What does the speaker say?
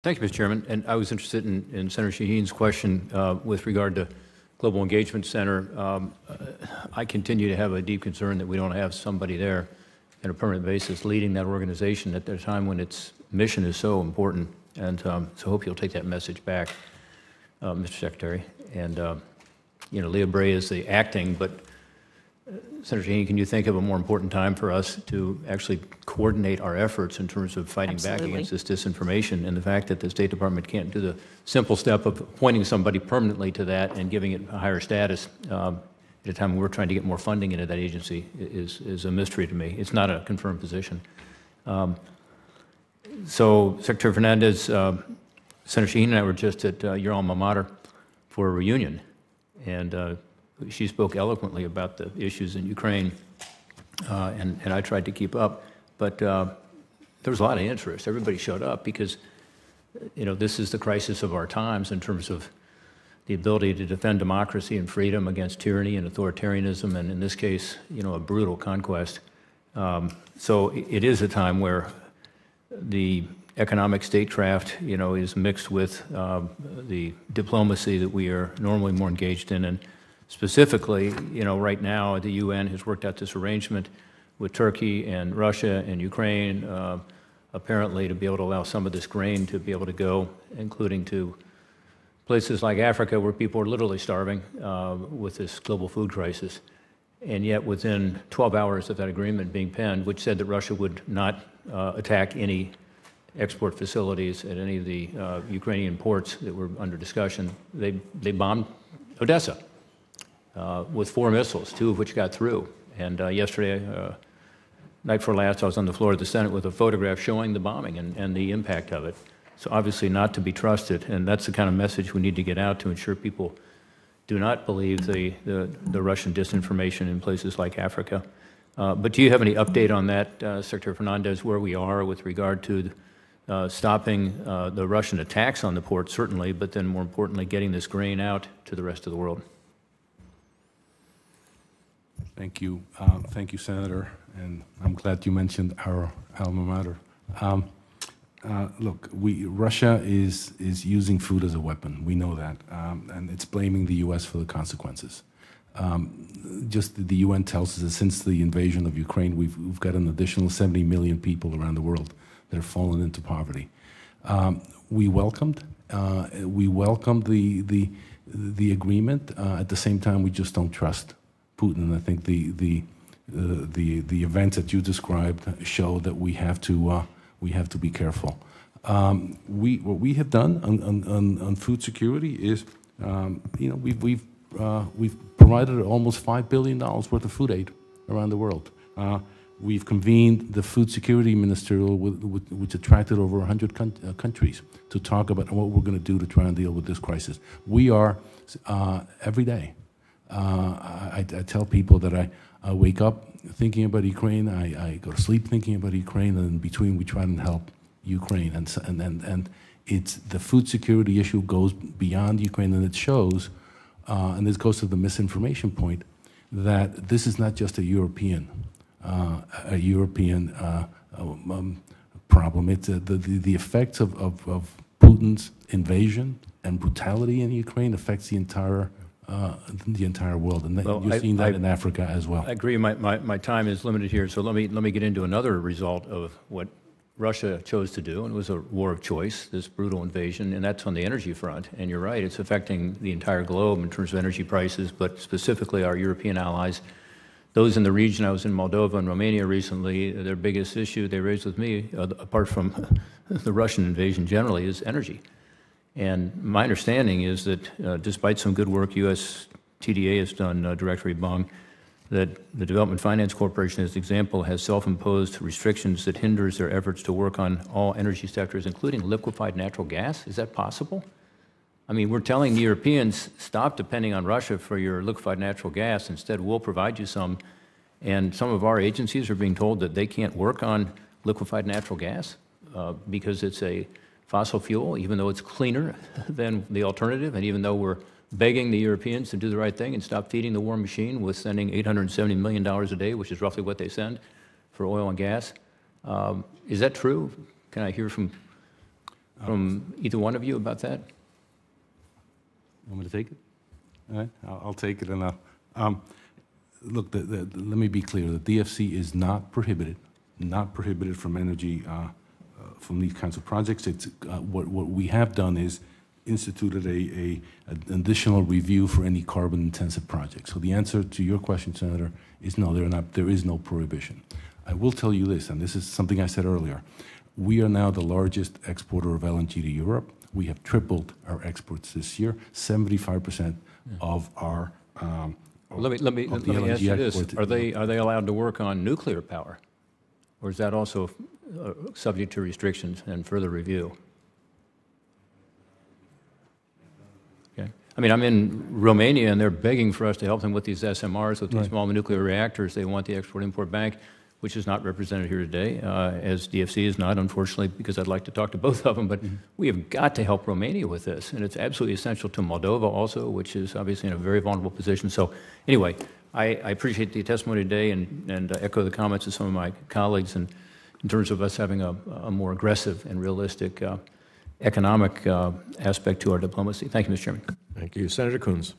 Thank you, Mr. Chairman. And I was interested in Senator Shaheen's question with regard to Global Engagement Center. I continue to have a deep concern that we don't have somebody there on a permanent basis leading that organization at a time when its mission is so important. And so I hope you'll take that message back, Mr. Secretary. And, you know, Leah Bray is the acting, but Senator Shaheen, can you think of a more important time for us to actually coordinate our efforts in terms of fighting back against this disinformation, and the fact that the State Department can't do the simple step of appointing somebody permanently to that and giving it a higher status at a time when we're trying to get more funding into that agency is a mystery to me. It's not a confirmed position. So Secretary Fernandez, Senator Shaheen and I were just at your alma mater for a reunion, and she spoke eloquently about the issues in Ukraine, and I tried to keep up. But there was a lot of interest. Everybody showed up because, you know, this is the crisis of our times in terms of the ability to defend democracy and freedom against tyranny and authoritarianism, and in this case, you know, a brutal conquest. So it is a time where the economic statecraft, you know, is mixed with the diplomacy that we are normally more engaged in. And specifically, you know, right now the UN has worked out this arrangement with Turkey and Russia and Ukraine, apparently to be able to allow some of this grain to be able to go, including to places like Africa where people are literally starving with this global food crisis. And yet within 12 hours of that agreement being penned, which said that Russia would not attack any export facilities at any of the Ukrainian ports that were under discussion, they bombed Odessa with 4 missiles, 2 of which got through. And yesterday, night before last, I was on the floor of the Senate with a photograph showing the bombing and the impact of it. So obviously not to be trusted, and that's the kind of message we need to get out to ensure people do not believe the Russian disinformation in places like Africa. But do you have any update on that, Secretary Fernandez, where we are with regard to stopping the Russian attacks on the port, certainly, but then more importantly, getting this grain out to the rest of the world? Thank you. Thank you, Senator, and I'm glad you mentioned our alma mater. Look, Russia is using food as a weapon. We know that, and it's blaming the U.S. for the consequences. Just the UN tells us that since the invasion of Ukraine, we've got an additional 70 million people around the world that have fallen into poverty. We welcomed the agreement. At the same time, we just don't trust Putin. I think the events that you described show that we have to be careful. What we have done on food security is, you know, we've provided almost $5 billion worth of food aid around the world. We've convened the Food Security Ministerial, which attracted over 100 countries to talk about what we're going to do to try and deal with this crisis. We are, every day, I tell people that I wake up thinking about Ukraine, I go to sleep thinking about Ukraine, and in between we try and help Ukraine. And it's the food security issue goes beyond Ukraine, and it shows, and this goes to the misinformation point, that this is not just a European problem. It's the effects of Putin's invasion and brutality in Ukraine affects the entire world, and well, you've seen that in Africa as well. I agree. My time is limited here, so let me get into another result of what Russia chose to do, and it was a war of choice, this brutal invasion, and that's on the energy front. And you're right, it's affecting the entire globe in terms of energy prices, but specifically our European allies. Those in the region, I was in Moldova and Romania recently, their biggest issue they raised with me, apart from the Russian invasion generally, is energy. And my understanding is that despite some good work U.S. TDA has done, Director Bong, that the Development Finance Corporation, as an example, has self-imposed restrictions that hinders their efforts to work on all energy sectors, including liquefied natural gas. Is that possible? I mean, we're telling the Europeans, stop depending on Russia for your liquefied natural gas. Instead, we'll provide you some. And some of our agencies are being told that they can't work on liquefied natural gas because it's a fossil fuel, even though it's cleaner than the alternative, and even though we're begging the Europeans to do the right thing and stop feeding the war machine with sending $870 million a day, which is roughly what they send for oil and gas. Is that true? Can I hear from from either one of you about that? You want me to take it? All right, I'll take it. And look, let me be clear. The DFC is not prohibited from energy, from these kinds of projects. It's what we have done is instituted an additional review for any carbon-intensive project. So the answer to your question, Senator, is no. There is no prohibition. I will tell you this, and this is something I said earlier. We are now the largest exporter of LNG to Europe. We have tripled our exports this year. 75% of our Let me ask you this: Are they allowed to work on nuclear power, or is that also subject to restrictions and further review? Okay. I mean, I'm in Romania, and they're begging for us to help them with these SMRs, with these small nuclear reactors. They want the Export-Import Bank, which is not represented here today, as DFC is not, unfortunately, because I'd like to talk to both of them. But we have got to help Romania with this, and it's absolutely essential to Moldova also, which is obviously in a very vulnerable position. So anyway, I appreciate the testimony today and echo the comments of some of my colleagues in terms of us having a more aggressive and realistic economic aspect to our diplomacy. Thank you, Mr. Chairman. Thank you. Senator Coons.